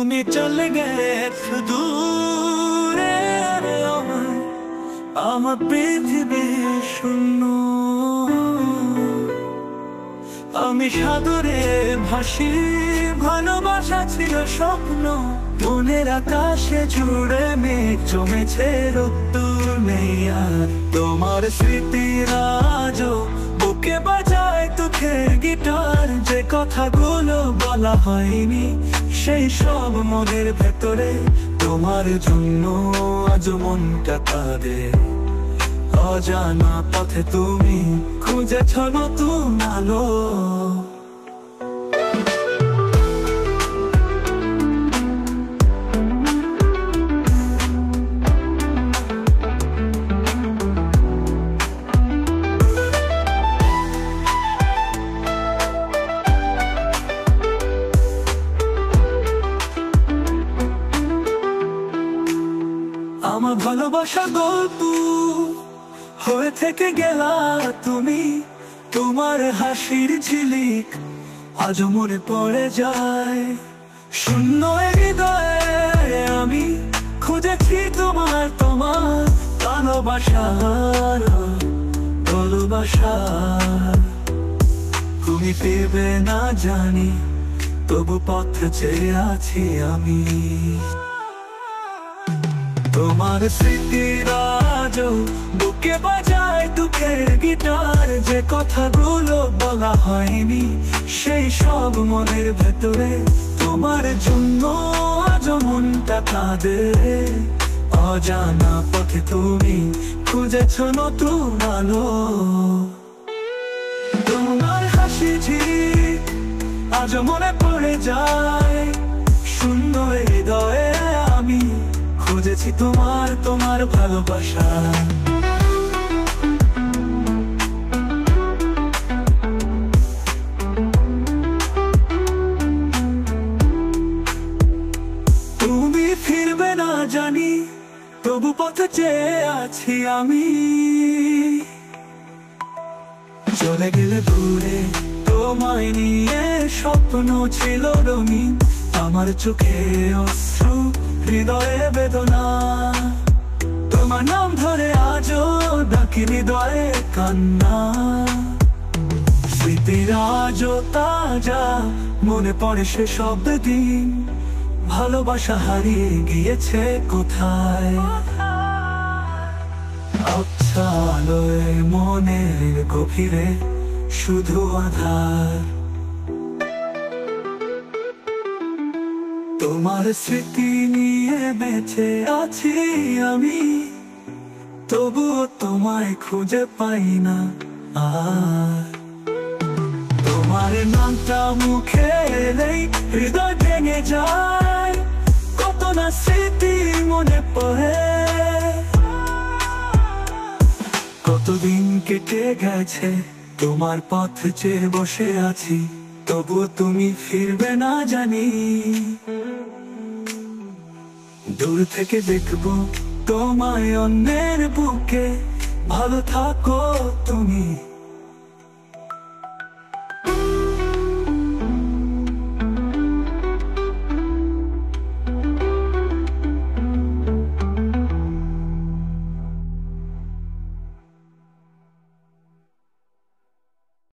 তুমি চলে গেছো দূরে, আমার পৃথিবী শূন্য। আমি সাগরে ভাসি, ভালোবাসা ছিল স্বপ্ন। মনের আকাশে জুড়ে মেঘ জমেছে, রোদ্দুর নেই আর। তোমার স্মৃতির আজও বুকে বাজায় দুঃখের গিটার। যে কথাগুলো বলা হয়নি সেই সব মনের ভেতরে। তোমার জন্য আজ মনটা কাঁদে। অজানা পথে তুমি খুঁজেছ নতুন আলো। আমার ভালোবাসা গল্প হয়ে থেকে গেলা তুমি। তোমার হাসির ঝিলিক আজ মনে পড়ে যায়। শূন্য হৃদয়ে আমি খুঁজেছি তোমার ভালোবাসার ভালোবাসা। তুমি পেবে না জানি, তবু পথ চেয়ে আছি আমি। তোমার স্মৃতির আজও বুকে বাজায় দুঃখের গিটার। যে কথাগুলো বলা হয়নি সেই সব মনের ভেতরে। তোমার জন্য আজ মনটা কাঁদে। অজানা পথে তুমি খুঁজেছ নতুন আলো। তোমার হাসি ঝিলিক আজ মনে পড়ে যায়। সুন্দর হৃদয়ে আমি খুঁজেছি তোমার ভালোবাসা। তুমি ফিরবে না জানি, তবু পথে চেয়ে আছি আমি। চলে গেলে দূরে তোমায় নিয়ে স্বপ্ন ছিল রঙিন। আমার চোখে অশ্রু, হৃদয়ে বেদনা। তোমার নাম ধরে আজও ডাকি হৃদয়ে কান্না। স্মৃতির আজও তাজা মনে পড়ে সে সব দিন। ভালোবাসা হারিয়ে গিয়েছে কোথায়? আচ্ছা আলোয় মনের গভীরে শুধু আধার। তোমার স্মৃতি নিয়ে বেঁচে আছি আমি, তবুও তোমায় খুঁজে পাই না আর। তোমার নামটা মুখে এলেই হৃদয় ভেঙে যায়। কত না স্মৃতি মনে পড়ে, কতদিন কেটে গেছে তোমার পথ চেয়ে বসে আছি। তবুও তুমি ফিরবে না জানি। দূর থেকে দেখবো তোমায় অন্যের বুকে। ভালো থাকো তুমি।